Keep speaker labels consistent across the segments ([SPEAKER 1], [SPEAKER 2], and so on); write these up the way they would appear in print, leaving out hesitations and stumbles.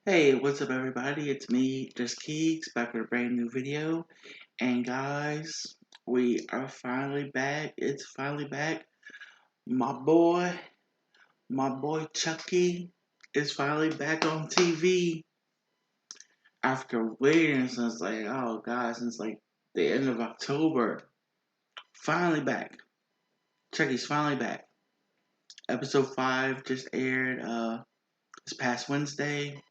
[SPEAKER 1] Hey, what's up everybody? It's me, Just Keeks, back with a brand new video. And guys, we are finally back. It's finally back. My boy Chucky is finally back on TV after waiting since since the end of October. Finally back. Chucky's finally back. Episode 5 just aired this past Wednesday.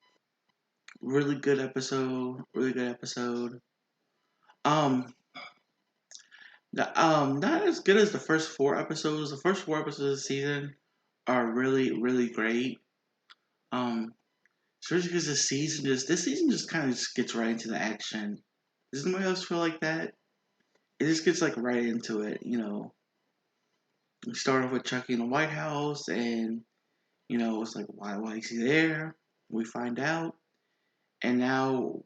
[SPEAKER 1] Really good episode. Um not as good as the first 4 episodes. The first 4 episodes of the season are really great. Um, Especially because this season just kind of just gets right into the action. Does anybody else feel like that? It just gets like right into it. We start off with Chucky in the White House, and it's like why is he there? We find out, and now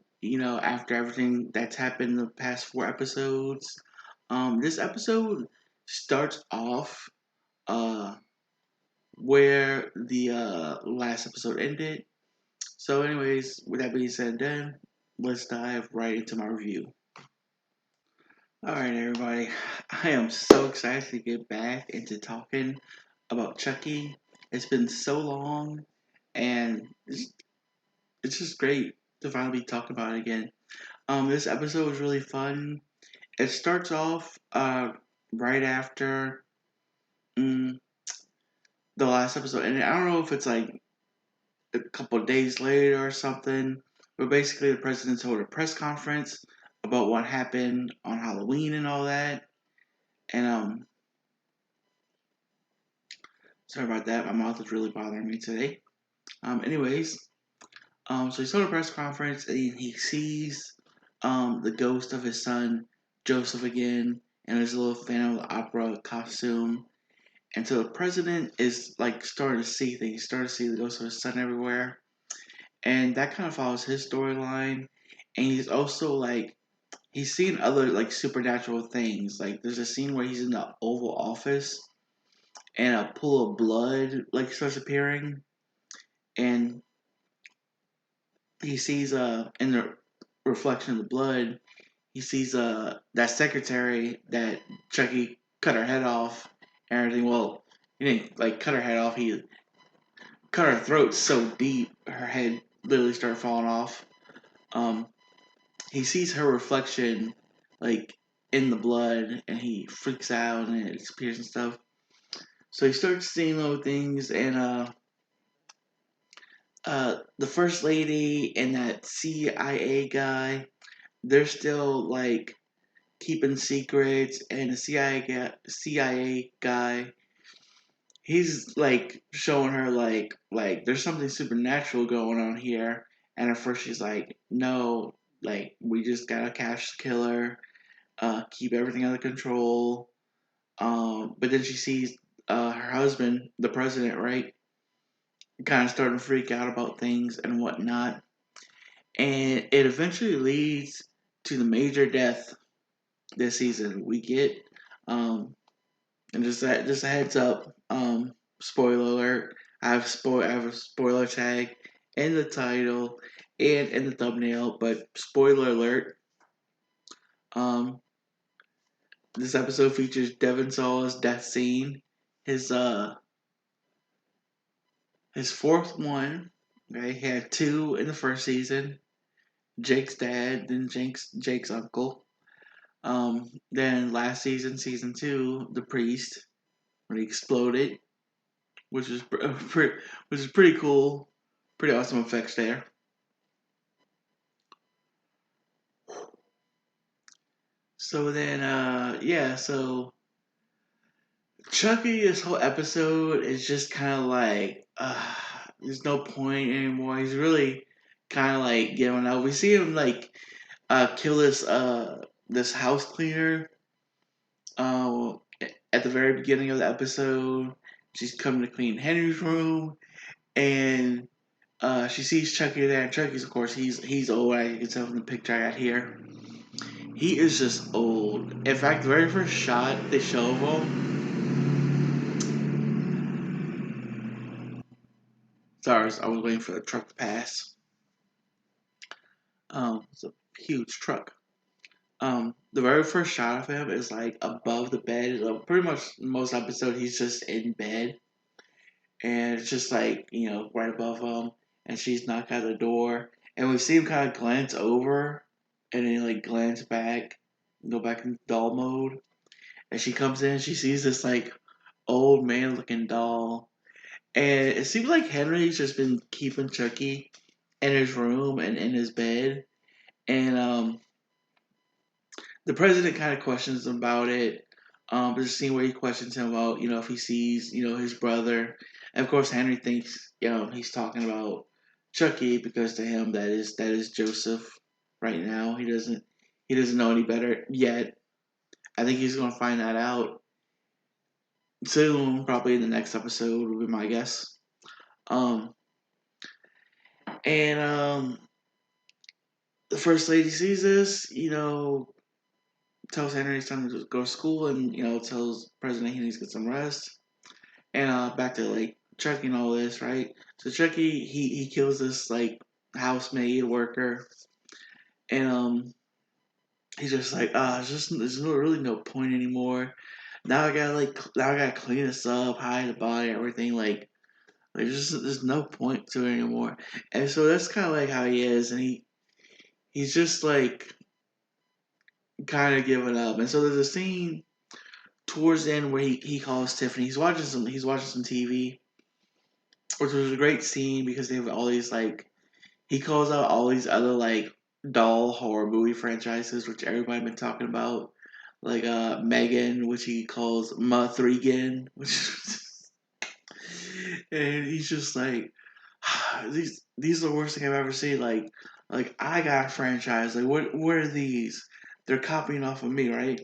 [SPEAKER 1] after everything that's happened in the past 4 episodes, this episode starts off uh where the last episode ended. So, anyways, with that being said, then let's dive right into my review. All right, everybody, I am so excited to get back into talking about Chucky. It's been so long, and it's just great to finally be talking about it again. This episode was really fun. It starts off right after mm, the last episode, and I don't know if it's like a couple of days later or something. But basically, the president held a press conference about what happened on Halloween and all that. And sorry about that. My mouth is really bothering me today. Anyways, so he's held a press conference and he sees the ghost of his son Joseph again in his little Phantom of the Opera costume. And so the president is like starting to see things, starting to see the ghost of his son everywhere. And that kind of follows his storyline. And he's also like he's seen other like supernatural things. Like there's a scene where he's in the Oval Office and a pool of blood like starts appearing, and he sees in the reflection of the blood, he sees that secretary that Chucky cut her head off and everything. Well, he didn't like cut her head off. He cut her throat so deep her head literally started falling off. Um, he sees her reflection like in the blood and he freaks out and it disappears and stuff. So he starts seeing little things and the first lady and that CIA guy, they're still like keeping secrets, and the CIA guy, he's like showing her like there's something supernatural going on here. And at first she's like, no, like we just gotta catch the killer, keep everything under control. But then she sees her husband, the president, right, kind of starting to freak out about things and whatnot. And it eventually leads to the major death this season. We get, and just a heads up, spoiler alert. I have a spoiler tag in the title and in the thumbnail, but spoiler alert. Um, this episode features Devon Saw's death scene. His uh his fourth one. Okay, he had two in the first season. Jake's dad, then Jake's uncle. Then last season, season 2, the priest when he exploded, which is which is pretty cool, pretty awesome effects there. So then, so Chucky, this whole episode is just kind of like, there's no point anymore. He's really kind of like giving up. We see him like kill this house cleaner uh, at the very beginning of the episode. She's coming to clean Henry's room, and she sees Chucky there. And Chucky's, of course, he's old. As you can tell from the picture I got here. He is just old. In fact, the very first shot they show of him. Sorry, I was waiting for the truck to pass. It's a huge truck. The very first shot of him is like above the bed. Pretty much most episode he's just in bed, and it's just like right above him, and she's knocking at the door, and we see him kind of glance over, and then like glance back, go back into doll mode, and she comes in, she sees this like old man looking doll, and it seems like Henry's just been keeping Chucky in his room and in his bed, and the president kind of questions him about it. There's a scene where he questions him about, if he sees, his brother. And of course, Henry thinks, he's talking about Chucky because to him that is Joseph right now. He doesn't know any better yet. I think he's gonna find that out soon, probably in the next episode would be my guess. Um, and the first lady sees this, tells Henry it's time to go to school, and tells President he needs to get some rest. And back to like Chucky and all this, right? So Chucky he kills this like housemaid worker, and he's just like it's just there's really no point anymore. Now I gotta clean this up, hide the body, everything like there's no point to it anymore. And so that's kind of like how he is, and he's just like kind of giving up. And so there's a scene towards the end where he calls Tiffany. He's watching some TV, which was a great scene because they have all these like he calls out all these other like doll horror movie franchises which everybody been talking about, like Megan, which he calls Ma 3gan, which and he's just like these are the worst thing I've ever seen. Like I got a franchise. Like what are these? They're copying off of me, right?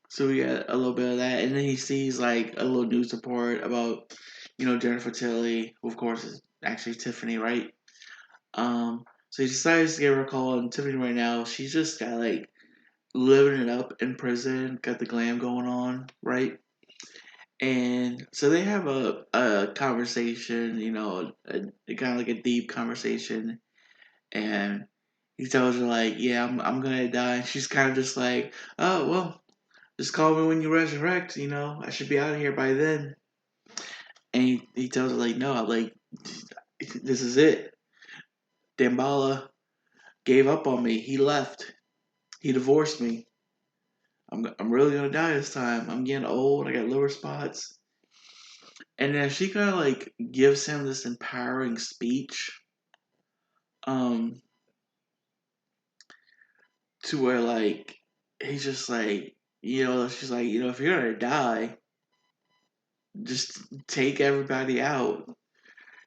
[SPEAKER 1] So we got a little bit of that, and then he sees like a little news report about, Jennifer Tilly, who of course is actually Tiffany, right? So he decides to give her a call, and Tiffany right now, she's just got like living it up in prison, got the glam going on, right? And so they have a conversation, kind of like a deep conversation, and he tells her like, "Yeah, I'm gonna die." And she's kind of just like, "Oh well, just call me when you resurrect. I should be out of here by then." And he tells her like, "No, like this is it. Damballa gave up on me. He left. He divorced me. I'm really gonna die this time. I'm getting old. I got liver spots." And then she kind of like gives him this empowering speech, um, to where like he's just like, she's like, if you're gonna die, just take everybody out.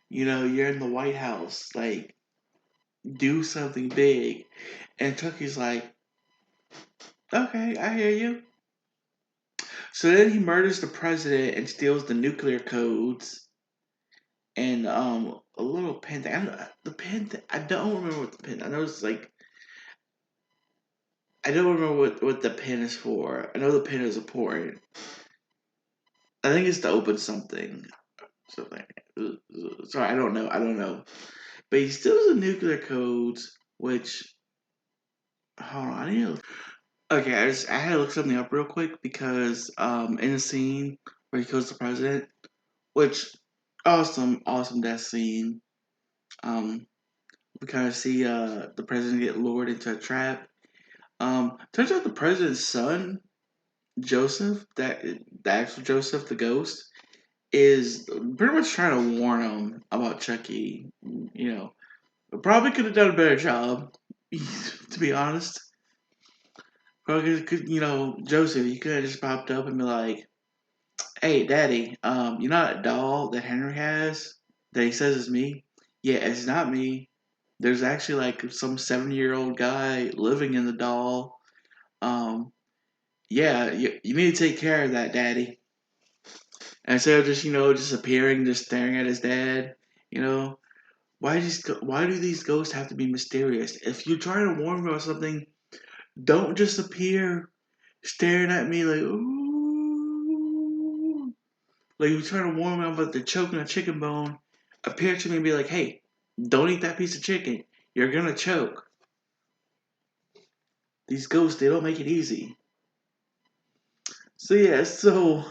[SPEAKER 1] You're in the White House, like do something big. And Chucky's like, okay, I hear you. So then he murders the president and steals the nuclear codes and a little pen thing. The pen thing, I don't remember what the pen. I know it's like I don't remember what the pen is for. I know the pen is important. I think it's to open something. Something. Sorry, I don't know. I don't know. But he steals the nuclear codes, which hold on, I need to. Okay, I had to look something up real quick because in the scene where he kills the president, which awesome death scene. Um, we kind of see the president get lured into a trap. Turns out the president's son, Joseph, the actual Joseph, the ghost, is pretty much trying to warn him about Chucky. Probably could have done a better job, to be honest. Probably could, Joseph, you could have just popped up and be like, "Hey, Daddy, you know that doll that Henry has that he says is me? Yeah, it's not me. There's actually like some 7-year-old guy living in the doll. Um, yeah, you need to take care of that, Daddy." And instead of just appearing, just staring at his dad, you know, why do these ghosts have to be mysterious? If you're trying to warn me about something, don't just appear staring at me like, ooh. Like you're trying to warn me about the choking a chicken bone, appear to me and be like, hey, don't eat that piece of chicken. You're gonna choke. These ghosts, they don't make it easy. So yeah, so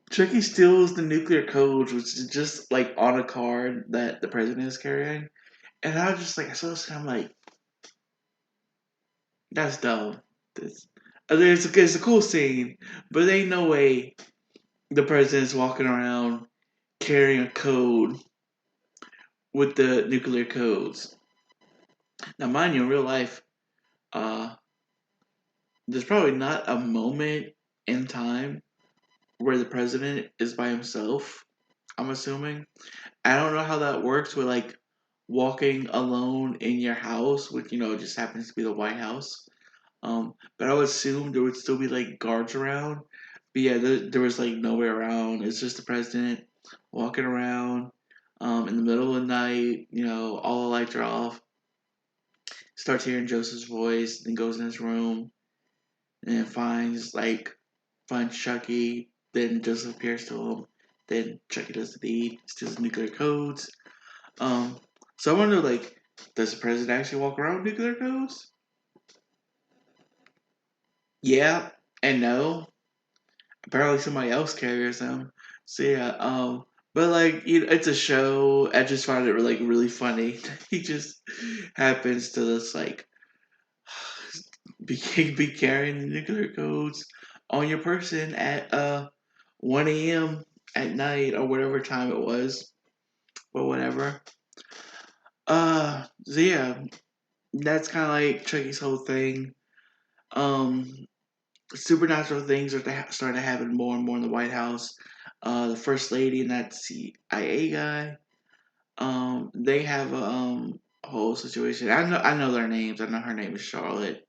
[SPEAKER 1] Chucky steals the nuclear codes, which is just like on a card that the president is carrying. And I was just like, I saw this and I'm like, that's dumb. This, it's a cool scene, but there ain't no way the president's walking around carrying a code with the nuclear codes. Now, mind you, in real life, uh, there's probably not a moment in time where the president is by himself. I'm assuming. I don't know how that works with like walking alone in your house, which just happens to be the White House. But I would assume there would still be like guards around. But yeah, there was like nowhere around. It's just the president walking around in the middle of the night. All the lights are off. Starts hearing Joseph's voice, then goes in his room and finds Chucky. Then Joseph appears to him. Then Chucky does the deed, steals nuclear codes. Um, so I wonder, like, does the president actually walk around with nuclear codes? Yeah and no. Apparently somebody else carries them. So yeah, but like it's a show. I just found it like really funny. He just happens to just like be carrying the nuclear codes on your person at 1 a.m. at night or whatever time it was, but whatever. So yeah, that's kind of like Chucky's whole thing. Um, Supernatural things are starting to happen more and more in the White House. The first lady and that CIA guy, they have a whole situation. I know their names. I know her name is Charlotte.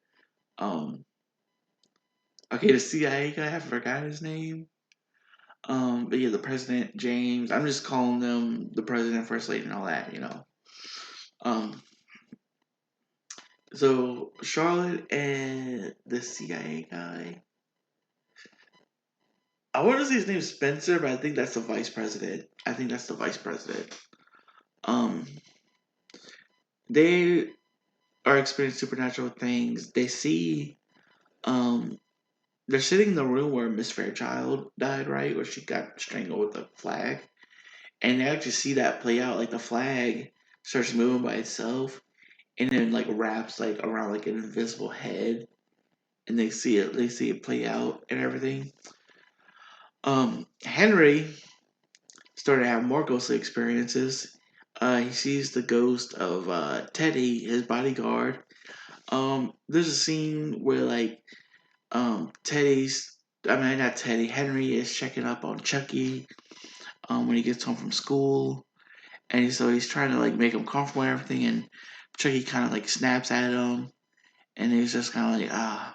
[SPEAKER 1] Um, okay, the CIA guy, I forgot his name. But yeah, the president James. I'm just calling them the president, first lady, and all that. Um, so Charlotte and the CIA guy. I want to say his name is Spencer, but I think that's the vice president. I think that's the vice president. Um, they are experiencing supernatural things. They see, um, they're sitting in the room where Miss Fairchild died, right? Where she got strangled with a flag. And they actually see that play out. Like the flag starts moving by itself and then like wraps like around like an invisible head. And they see it play out and everything. Henry started to have more ghostly experiences. He sees the ghost of Teddy, his bodyguard. There's a scene where not Teddy, Henry is checking up on Chucky when he gets home from school, and so he's trying to like make him comfortable and everything, and Chucky kind of like snaps at him, and he's just kind of like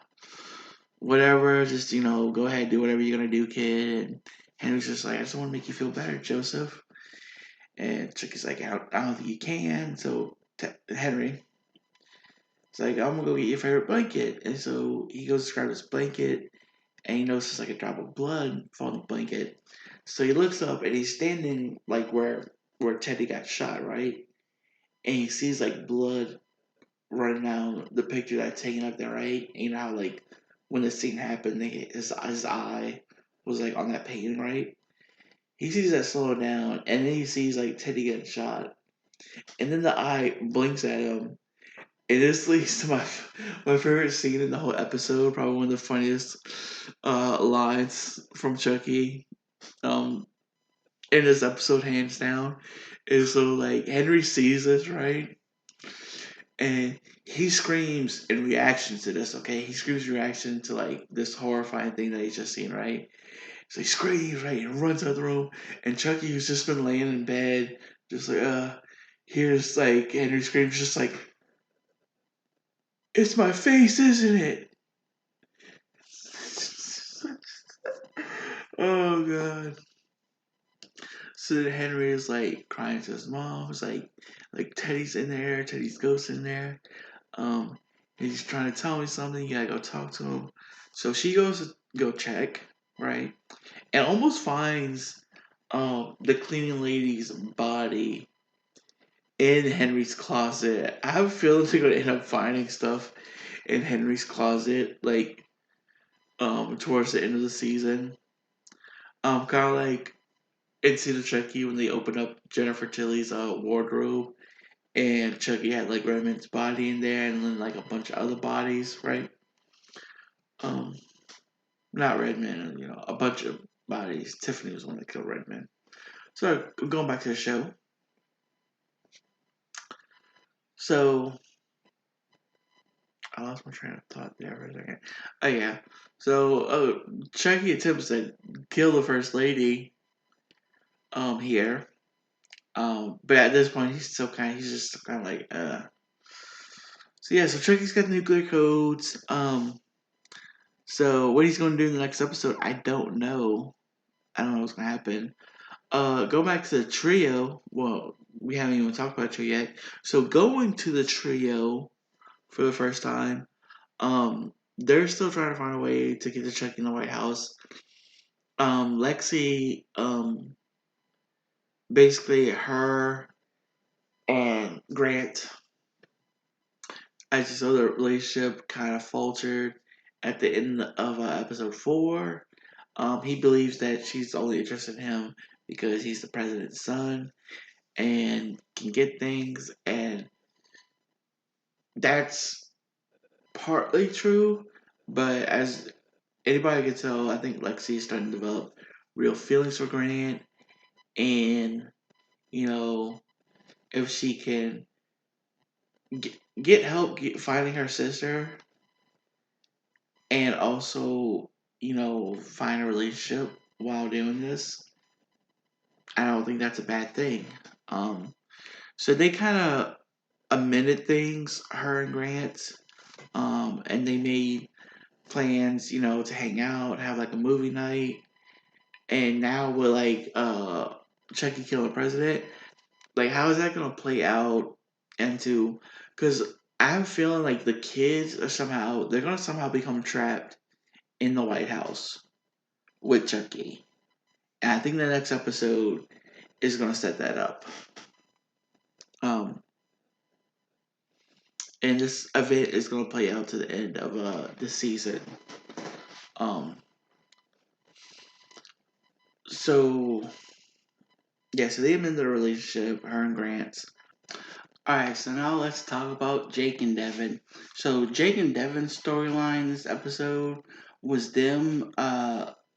[SPEAKER 1] whatever, just go ahead, do whatever you're gonna do, kid. And Henry's just like, I just want to make you feel better, Joseph. And Chucky's like, I don't think you can. So Henry, it's like, I'm gonna go get your favorite blanket. And so he goes to grab his blanket, and he notices like a drop of blood falling on the blanket. So he looks up, and he's standing like where Teddy got shot, right? And he sees like blood running down the picture that's hanging up there, right? And you know how like when the scene happened, his eye was like on that painting, right? He sees that slow down, and then he sees like Teddy getting shot, and then the eye blinks at him. And this leads to my favorite scene in the whole episode, probably one of the funniest lines from Chucky in this episode, hands down. Is so like Henry sees this, right, and he screams in reaction to this. Okay, he screams in reaction to like this horrifying thing that he's just seen, right. So he screams, right, and runs out of the room. And Chucky, who's just been laying in bed, just like, here's like Henry screams, just like, it's my face, isn't it? Oh god. So then Henry is like crying to his mom. It's like Teddy's in there, Teddy's ghost in there. Um, he's trying to tell me something. You gotta go talk to him. So she goes to go check, right, and almost finds the cleaning lady's body in Henry's closet. I have a feeling they're gonna end up finding stuff in Henry's closet, like towards the end of the season. Kind of like in Season of Chucky when they opened up Jennifer Tilly's wardrobe and Chucky had like Redmond's body in there and then like a bunch of other bodies, right? Um, Not Redmond, a bunch of bodies. Tiffany was the one that killed Redmond. So going back to the show. So I lost my train of thought there for a second. Oh yeah. So Chucky attempts to kill the first lady here. But at this point he's just kind of like So yeah, so Chucky's got the nuclear codes. So what he's going to do in the next episode, I don't know. I don't know what's going to happen. Go back to the trio. Well, we haven't even talked about trio yet. So going to the trio for the first time, they're still trying to find a way to get to Chucky in the White House. Lexi, basically her and Grant, as you saw, the relationship kind of faltered at the end of episode 4. He believes that she's only interested in him because he's the president's son and can get things, and that's partly true. But as anybody can tell, I think Lexi is starting to develop real feelings for Grant, and you know, if she can get help finding her sister, and also find a relationship while doing this, I don't think that's a bad thing. Um, so they kind of amended things, her and Grant, and they made plans, to hang out, have like a movie night, and now with like Chucky killing the president, like how is that gonna play out into? Because I have a feeling like the kids are they're gonna somehow become trapped in the White House with Chucky, and I think the next episode is gonna set that up. Um, and this event is gonna play out to the end of the season. Um, so yeah, so they amended the relationship, her and Grant's. Alright, so now let's talk about Jake and Devin. So Jake and Devin's storyline this episode was them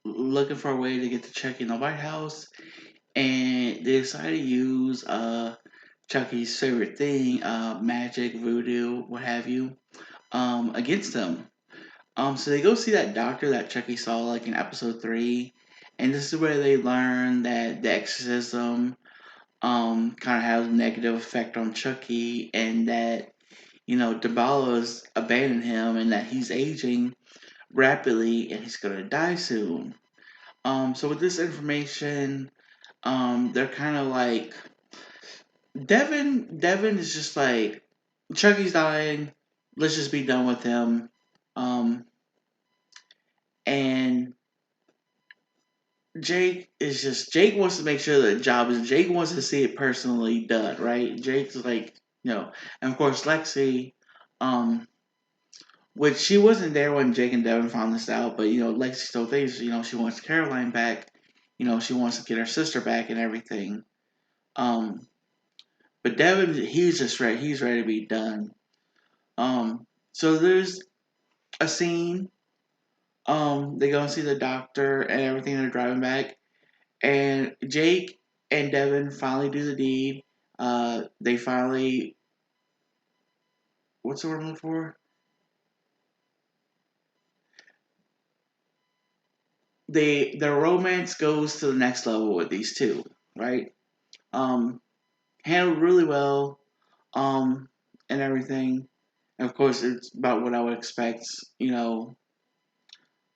[SPEAKER 1] looking for a way to get to Chucky in the White House, and they decided to use Chucky's favorite thing, magic, voodoo, what have you, against them. So they go see that doctor that Chucky saw like in episode 3, and this is where they learn that the exorcism kind of has a negative effect on Chucky, and that DeBala's abandoned him, and that he's aging rapidly, and he's gonna die soon. So with this information, they're kind of like Devin is just like Chucky's dying. Let's just be done with him. Um, and Jake wants to make sure that the job is Jake wants to see it personally done, right? Jake's like, and of course Lexi, um, which she wasn't there when Jake and Devin found this out, but Lexi still thinks, she wants Caroline back, she wants to get her sister back and everything. Um, but Devin, he's just ready, he's ready to be done. So there's a scene, they go and see the doctor and everything, they're driving back. And Jake and Devin finally do the deed. They finally, what's the word I'm looking for? Their romance goes to the next level with these two, right? Um, Handled really well, um, and everything. And of course, it's about what I would expect.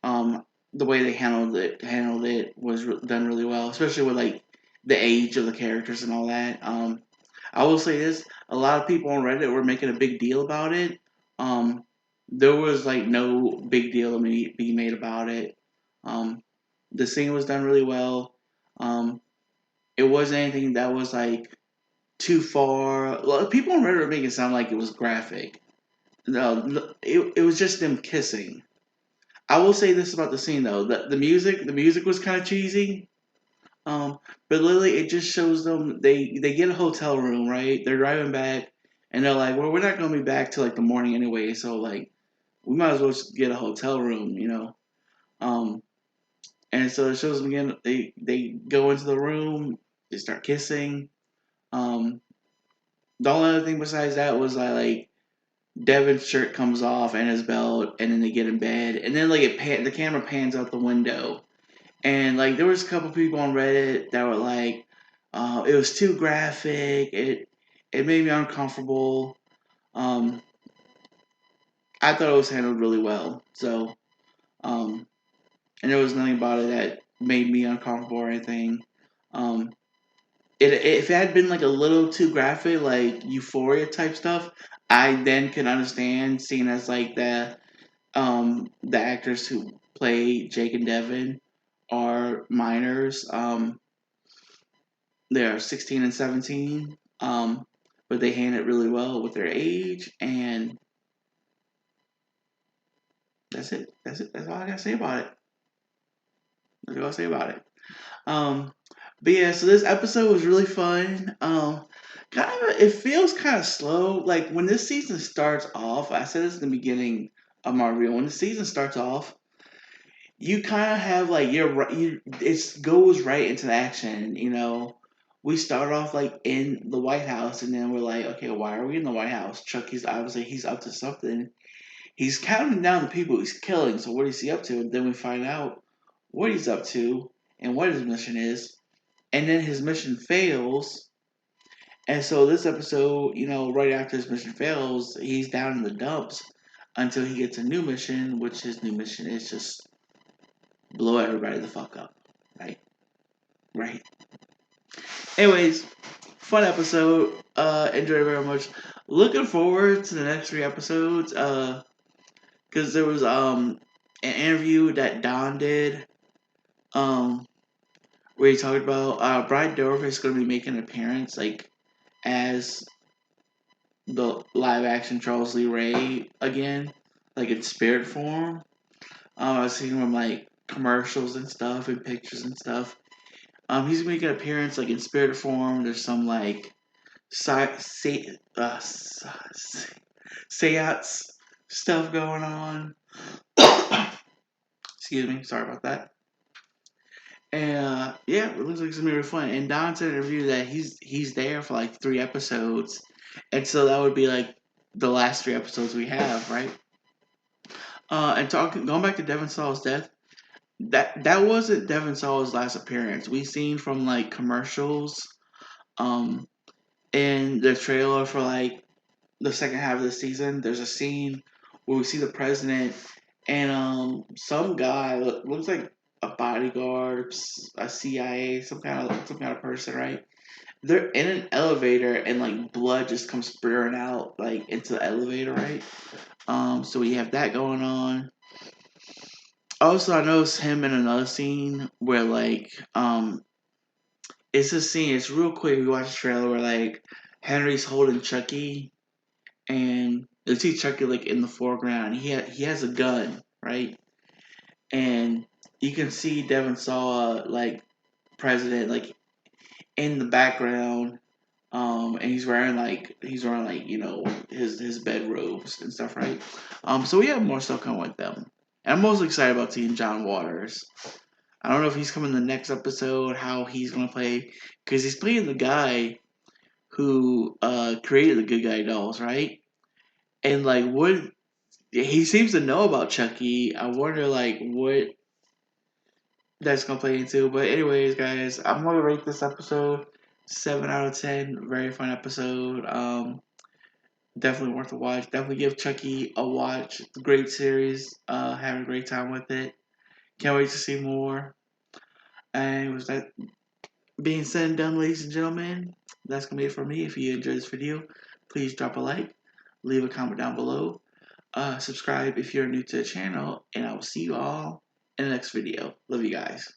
[SPEAKER 1] Um, the way they handled it was done really well, especially with like the age of the characters and all that. I will say this: a lot of people on Reddit were making a big deal about it. Um, there was like no big deal to be made about it. Um, the scene was done really well. Um, it wasn't anything that was like too far. A lot of people on Reddit were making it sound like it was graphic. No, it was just them kissing. I will say this about the scene though: the music was kind of cheesy. Um, but literally, it just shows them they get a hotel room, right? They're driving back, and they're like, "Well, we're not gonna be back till like the morning anyway, so like we might as well just get a hotel room, you know." Um, and so it shows them again. They go into the room, they start kissing. Um, the only other thing besides that was like Devin's shirt comes off and his belt, and then they get in bed, and then like the camera pans out the window, and like there was a couple people on Reddit that were like, it was too graphic. It made me uncomfortable. Um, I thought it was handled really well. So, um, and there was nothing about it that made me uncomfortable or anything. Um, if it had been like a little too graphic, like Euphoria type stuff, I then could understand, seeing as like the actors who play Jake and Devin are minors. They're 16 and 17, but they handle it really well with their age, and that's it. That's it. That's all I gotta say about it. That's all I gotta say about it. Um, but yeah, so this episode was really fun. It feels kind of slow. Like when this season starts off, I said this in the beginning of my review. When the season starts off, you kind of have like it goes right into the action. We start off like in the White House, and then we're like, okay, why are we in the White House? Chucky's obviously he's up to something. He's counting down the people he's killing. So what is he up to? And then we find out what he's up to and what his mission is, and then his mission fails. And so this episode, right after his mission fails, he's down in the dumps until he gets a new mission, which his new mission is just blow everybody the fuck up. Right? Right. Anyways, fun episode. Enjoyed it very much. Looking forward to the next 3 episodes. Because there was an interview that Don did. Where he talked about Brad Dourif is going to be making an appearance like as the live action Charles Lee Ray again, like in spirit form. I was seeing him like commercials and stuff and pictures and stuff. He's making an appearance like in spirit form. There's some like seance stuff going on. Excuse me, sorry about that. And yeah, it looks like it's gonna be really fun. And Don said in an interview that he's there for like 3 episodes, and so that would be like the last 3 episodes we have, right? And going back to Devon Sawa's death, that wasn't Devon Sawa's last appearance. We seen from like commercials, um, in the trailer for like the second half of the season. There's a scene where we see the president and some guy looks like a bodyguard, a CIA, some kind of person, right? They're in an elevator and like blood just comes spraying out like into the elevator, right? So we have that going on. Also, I noticed him in another scene where like it's a scene. It's real quick. We watch the trailer where like Henry's holding Chucky, and you see Chucky like in the foreground. He has a gun, right? And you can see Devon Sawa like president like in the background. And he's wearing like his bed robes and stuff, right? So we have more stuff coming with them. And I'm most excited about seeing John Waters. I don't know if he's coming in the next episode, how he's gonna play, because he's playing the guy who created the Good Guy dolls, right? And like what he seems to know about Chucky. I wonder like what that's gonna play into. But anyways, guys, I'm gonna rate this episode 7 out of 10. Very fun episode. Definitely worth a watch. Definitely give Chucky a watch. It's a great series. Having a great time with it. Can't wait to see more. And with that being said and done, ladies and gentlemen, that's gonna be it for me. If you enjoyed this video, please drop a like, leave a comment down below, subscribe if you're new to the channel, and I will see you all in the next video. Love you guys.